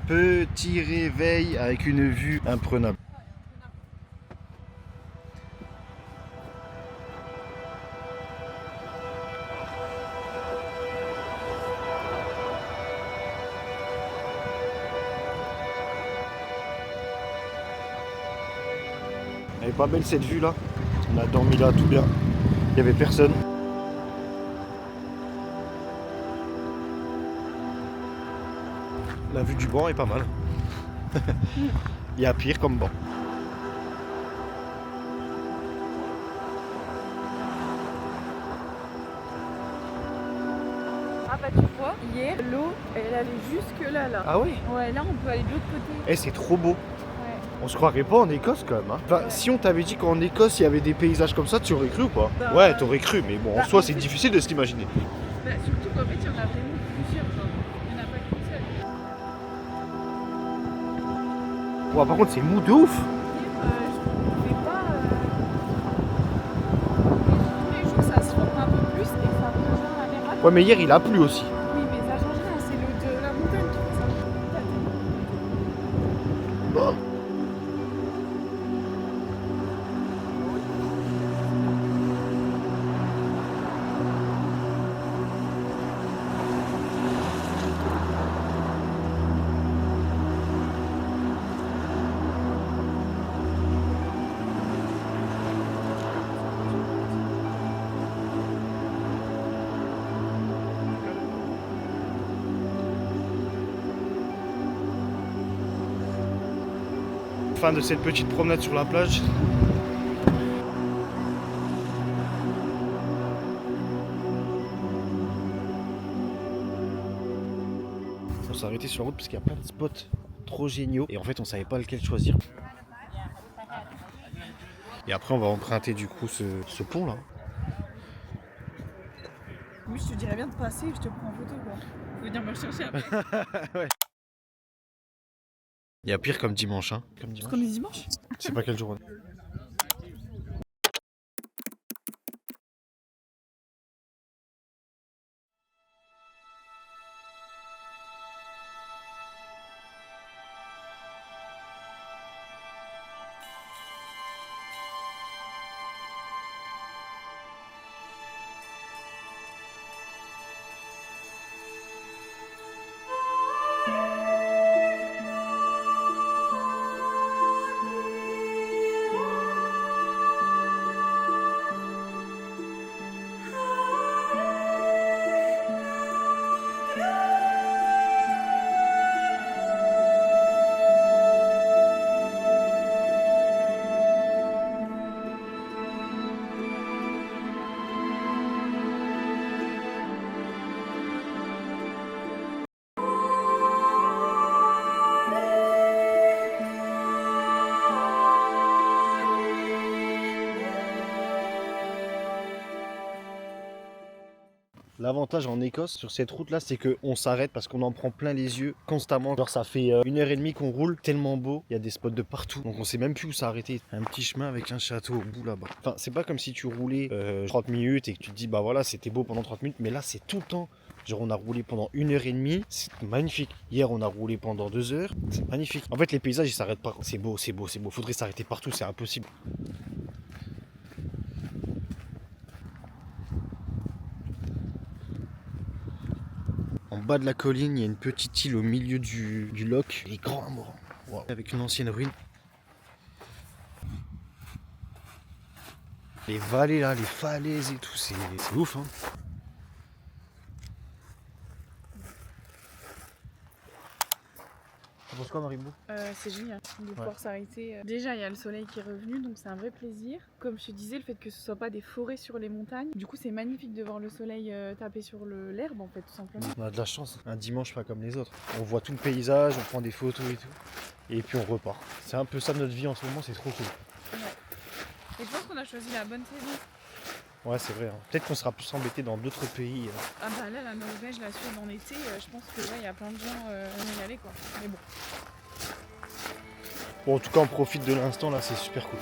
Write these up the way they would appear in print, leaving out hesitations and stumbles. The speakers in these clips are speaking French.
Petit réveil avec une vue imprenable. Elle est pas belle cette vue là. On a dormi là tout bien. Il n'y avait personne. La vue du banc est pas mal. Il y a pire comme banc. Ah bah tu vois, hier, l'eau, elle allait jusque là. Ah oui? Ouais, là on peut aller de l'autre côté. Eh, c'est trop beau. Ouais. On se croirait pas en Écosse quand même. Hein. Enfin, Ouais. si on t'avait dit qu'en Écosse il y avait des paysages comme ça, tu aurais cru ou pas? Bah, ouais, t'aurais cru, mais bon, en bah, soi en c'est fait- difficile de se l'imaginer. Bah, surtout qu'en fait, il y en a vraiment plusieurs, genre. Il n'y en a pas qu'une seule. Ouais, par contre, c'est mou de ouf. Je pouvais pas. Tous les jours, ça se forme un peu plus et ça revient à l'air rapide. Ouais, mais hier il a plu aussi. Oui, mais ça change rien, c'est l'eau de la montagne qui fait ça. Oh. Fin de cette petite promenade sur la plage. On s'est arrêté sur la route parce qu'il y a plein de spots trop géniaux et en fait on savait pas lequel choisir. Et après on va emprunter du coup ce pont là. Oui, je te dirais bien de passer, je te prends en photo quoi. Faut venir me rechercher après. Ouais. Il y a pire comme dimanche hein. Comme Parce dimanche. qu'on est dimanche. Je sais pas quel jour. L'avantage en Écosse sur cette route là c'est qu'on s'arrête parce qu'on en prend plein les yeux constamment. Genre ça fait 1h30 qu'on roule, tellement beau, il y a des spots de partout. Donc on sait même plus où s'arrêter. Un petit chemin avec un château au bout là-bas. Enfin c'est pas comme si tu roulais 30 minutes et que tu te dis bah voilà c'était beau pendant 30 minutes. Mais là c'est tout le temps. Genre on a roulé pendant 1h30, c'est magnifique. Hier on a roulé pendant 2 heures, c'est magnifique. En fait les paysages ils s'arrêtent pas. C'est beau, c'est beau, c'est beau. Faudrait s'arrêter partout, c'est impossible. En bas de la colline, il y a une petite île au milieu du loch. Il est grand, mort. Wow. Avec une ancienne ruine. Les vallées là, les falaises et tout, c'est ouf hein. Tu penses quoi Maribou? C'est génial de pouvoir s'arrêter. Déjà, il y a le soleil qui est revenu, donc c'est un vrai plaisir. Comme je te disais, le fait que ce soit pas des forêts sur les montagnes, du coup, c'est magnifique de voir le soleil taper sur l'herbe, en fait, tout simplement. On a de la chance, un dimanche pas comme les autres. On voit tout le paysage, on prend des photos et tout. Et puis on repart. C'est un peu ça notre vie en ce moment, c'est trop cool. Ouais. Et je pense qu'on a choisi la bonne saison. Ouais, c'est vrai. Hein. Peut-être qu'on sera plus embêté dans d'autres pays. Ah bah là, la Norvège, la Suède en été, je pense que là, il y a plein de gens à y aller, quoi. Mais bon. Bon, en tout cas, on profite de l'instant là, c'est super cool.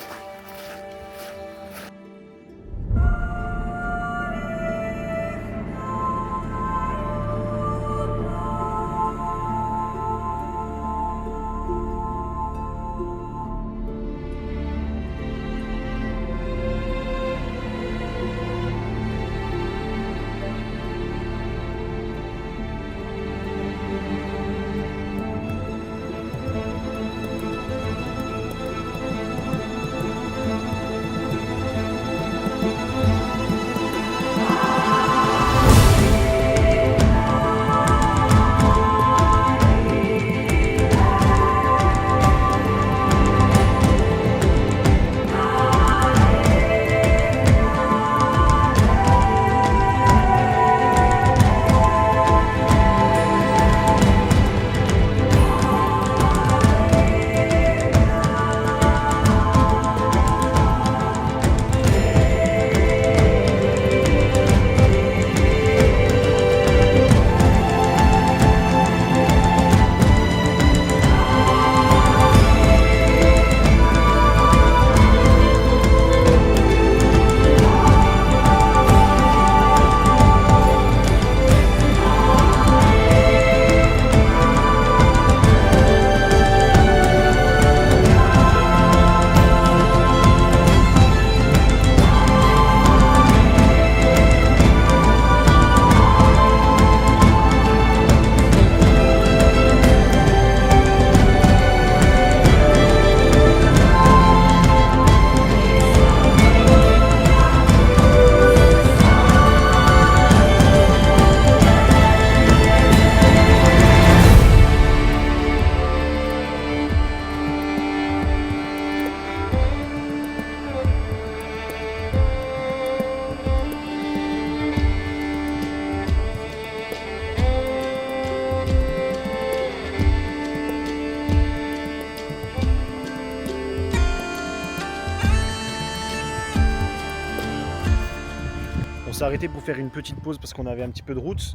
s'est arrêté pour faire une petite pause parce qu'on avait un petit peu de route.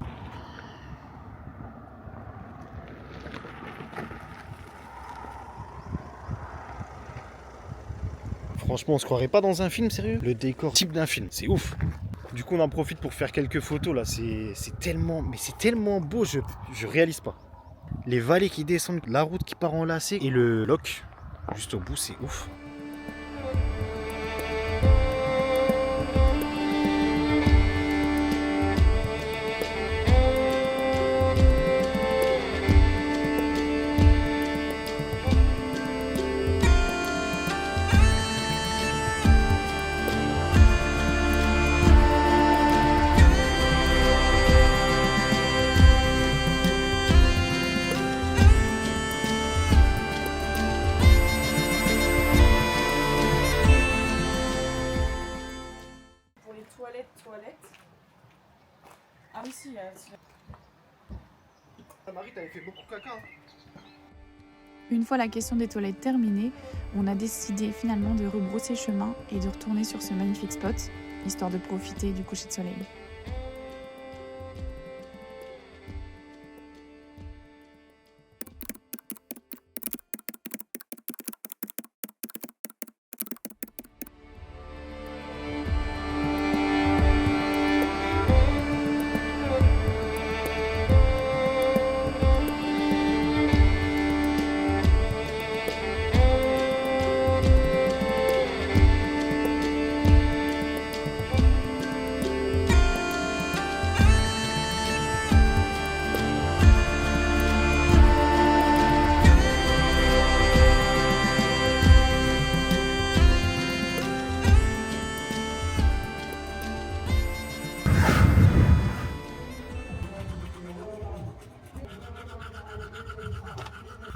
Franchement, on se croirait pas dans un film, sérieux. Le décor type d'un film, c'est ouf. Du coup, on en profite pour faire quelques photos là. C'est tellement, mais c'est tellement beau, je réalise pas. Les vallées qui descendent, la route qui part en lacet et le loch juste au bout, c'est ouf. Toilette. Ah oui, si. Marie, t'avais fait beaucoup caca. Une fois la question des toilettes terminée, on a décidé finalement de rebrousser chemin et de retourner sur ce magnifique spot, histoire de profiter du coucher de soleil.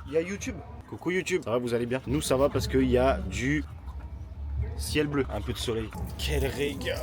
Il y a YouTube. Coucou YouTube. Ça va, vous allez bien? Nous, ça va parce qu'il y a du ciel bleu, un peu de soleil. Quel régal.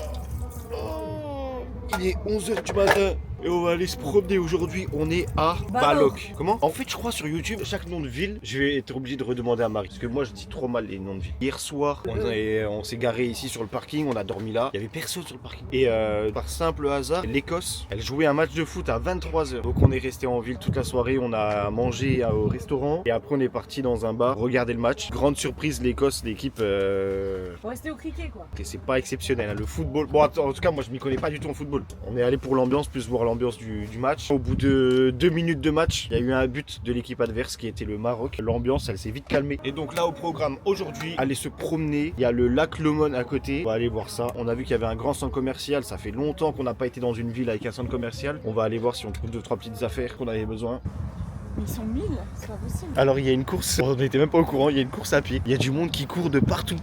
Oh, il est 11h du matin et on va aller se promener aujourd'hui. On est à Balok. Comment? En fait, je crois sur YouTube, chaque nom de ville, je vais être obligé de redemander à Marie. Parce que moi, je dis trop mal les noms de ville. Hier soir, on s'est garé ici sur le parking, on a dormi là. Il y avait personne sur le parking. Et par simple hasard, l'Écosse, elle jouait un match de foot à 23h. Donc on est resté en ville toute la soirée, on a mangé au restaurant. Et après, on est parti dans un bar, regarder le match. Grande surprise, l'Écosse, l'équipe... Faut rester au cricket, quoi. C'est pas exceptionnel, hein. Le football... Bon, en tout cas, moi, je m'y connais pas du tout en football. On est allé pour l'ambiance, plus voir l'ambiance du match. Au bout de 2 minutes de match, il y a eu un but de l'équipe adverse qui était le Maroc. L'ambiance, elle s'est vite calmée. Et donc là, au programme aujourd'hui, aller se promener. Il y a le lac Lomond à côté. On va aller voir ça. On a vu qu'il y avait un grand centre commercial. Ça fait longtemps qu'on n'a pas été dans une ville avec un centre commercial. On va aller voir si on trouve 2-3 petites affaires qu'on avait besoin. Mais ils sont 1000, c'est pas possible. Alors, il y a une course. On n'était même pas au courant. Il y a une course à pied. Il y a du monde qui court de partout.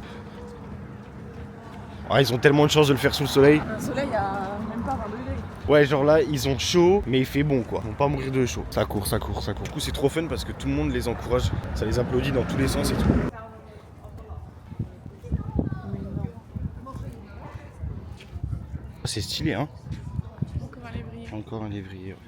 Ah, ils ont tellement de chance de le faire sous le soleil. Un soleil à même pas 20 degrés. Ouais, genre là, ils ont chaud, mais il fait bon quoi. Ils vont pas mourir de chaud. Ça court, ça court, ça court. Du coup, c'est trop fun parce que tout le monde les encourage. Ça les applaudit dans tous les sens et tout. C'est stylé, hein. Encore un lévrier. Encore un lévrier. Ouais.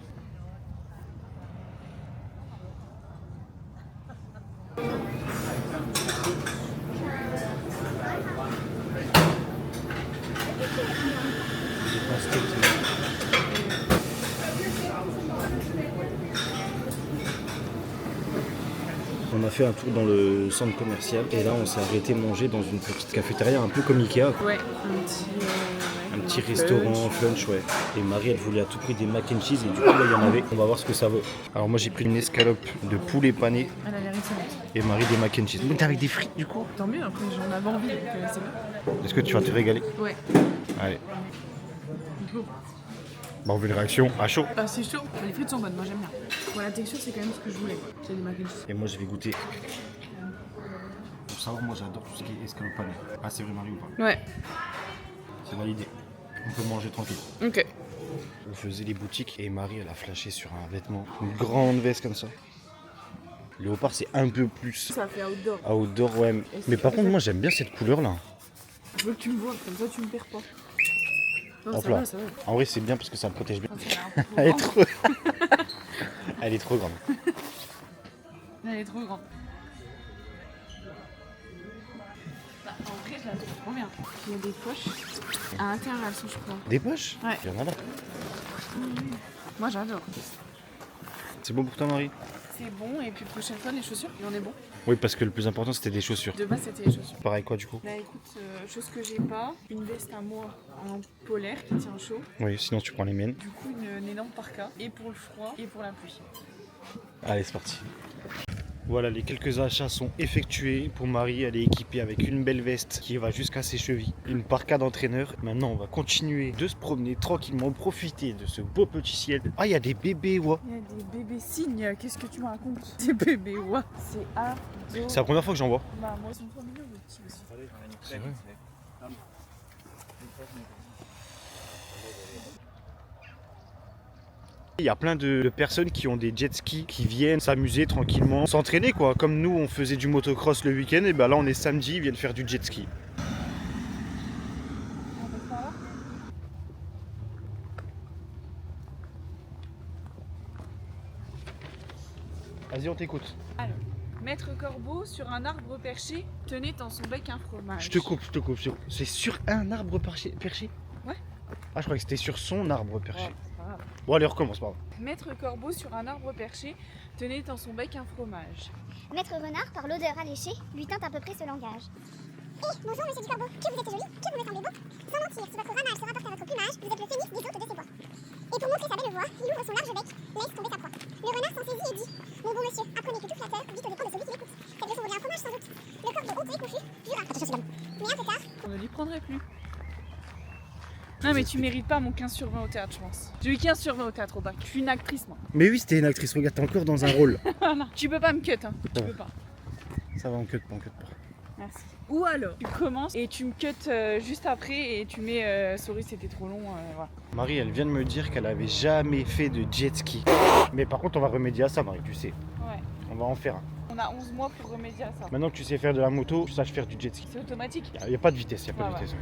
On a fait un tour dans le centre commercial et là on s'est arrêté manger dans une petite cafétéria un peu comme Ikea. Ouais, un petit restaurant, flunch, ouais. Et Marie elle voulait à tout prix des mac and cheese et du coup là il y en avait. On va voir ce que ça vaut. Alors moi j'ai pris une escalope de poulet pané elle a l'air excellente. et Marie des mac and cheese. Mais t'es avec des frites du coup? Tant mieux, après j'en avais envie, donc c'est bon. Est-ce que tu vas te régaler? Ouais. Allez. Go. Bah on veut une réaction à chaud. Ah, c'est chaud, les frites sont bonnes, moi j'aime bien. Pour la texture, c'est quand même ce que je voulais. C'est du mac and cheese. Et moi je vais goûter. Pour savoir, moi j'adore tout ce qui est escalope pané. Ah c'est vrai Marie ou pas? Ouais. C'est validé. On peut manger tranquille. Ok. On faisait les boutiques et Marie elle a flashé sur un vêtement. Une grande veste comme ça. Léopard c'est un peu plus Ça fait outdoor. outdoor, ouais. Mais par contre moi j'aime bien cette couleur là. Je veux que tu me vois, comme ça tu me perds pas. Non, Hop ça là. va, ça va. En vrai c'est bien parce que ça me protège bien. Ah, ça a l'air un peu Elle est grand. trop. Elle est trop grande. Elle est trop grande. En vrai, je la trouve trop bien. Il y a des poches. À l'intérieur, elles sont, je crois. Des poches? Ouais. Il y en a là. Moi, j'adore. C'est bon pour toi, Marie? C'est bon, et puis prochaine fois, les chaussures, il y en est bon. Oui, parce que le plus important, c'était des chaussures. De base, c'était les chaussures. Pareil quoi, du coup? Là, écoute, chose que j'ai pas, une veste à moi en polaire qui tient chaud. Oui, sinon tu prends les miennes. Du coup, une énorme parka, et pour le froid, et pour la pluie. Allez, c'est parti. Voilà, les quelques achats sont effectués. Pour Marie, elle est équipée avec une belle veste qui va jusqu'à ses chevilles, une parka d'entraîneur. Maintenant, on va continuer de se promener tranquillement, profiter de ce beau petit ciel. Ah, il y a des bébés, ouais. Il y a des bébés cygnes, qu'est-ce que tu me racontes? Des bébés, ouais. C'est ado. C'est la première fois que j'en vois. Bah, moi, ils sont trop mignons, les petits aussi. C'est vrai. Il y a plein de personnes qui ont des jet skis, qui viennent s'amuser tranquillement, s'entraîner quoi. Comme nous, on faisait du motocross le week-end, et ben là, on est samedi, ils viennent faire du jet ski. On passe par là? Vas-y, on t'écoute. Alors, Maître Corbeau, sur un arbre perché, tenait dans son bec un fromage. Je te coupe. C'est sur un arbre perché? Ouais. Ah, je croyais que c'était sur son arbre perché. Ouais, c'est pas grave. Bon, allez, recommence, pardon. Maître Corbeau, sur un arbre perché, tenait dans son bec un fromage. Maître Renard, par l'odeur alléchée, lui tint à peu près ce langage. Bonjour, monsieur du Corbeau, que vous êtes joli, que vous me semblez beau. Sans mentir, si votre ramage se rapporte à votre plumage, vous êtes le phénix des hôtes de ces bois. Et pour montrer sa belle voix, il ouvre son large bec, laisse tomber sa proie. Le renard s'en saisit et dit: Mon bon monsieur, apprenez que tout flatteur vit aux dépens de celui qui l'écoute. Cette leçon vaudrait un fromage sans doute. Le corbeau, honteux et confus, jura. Attention, c'est l'homme. Mais un peu tard, On ne lui prendrait plus. Non mais tu mérites pas mon 15 sur 20 au théâtre, je pense. J'ai eu 15 sur 20 au théâtre au bac. Je suis une actrice, moi. Mais oui, c'était une actrice, regarde, t'es encore dans un rôle. Voilà. Tu peux pas me cut, hein. Tu Ouais. peux pas. Ça va, on cut pas. Merci. Ou alors, tu commences et tu me cut juste après et tu mets sorry, c'était trop long. Voilà. Marie, elle vient de me dire qu'elle avait jamais fait de jet ski. Mais par contre, on va remédier à ça, Marie, tu sais. Ouais. On va en faire un. On a 11 mois pour remédier à ça. Maintenant que tu sais faire de la moto, tu saches faire du jet ski. C'est automatique. Il n'y a pas de vitesse, il n'y a pas Ouais, de ouais. vitesse.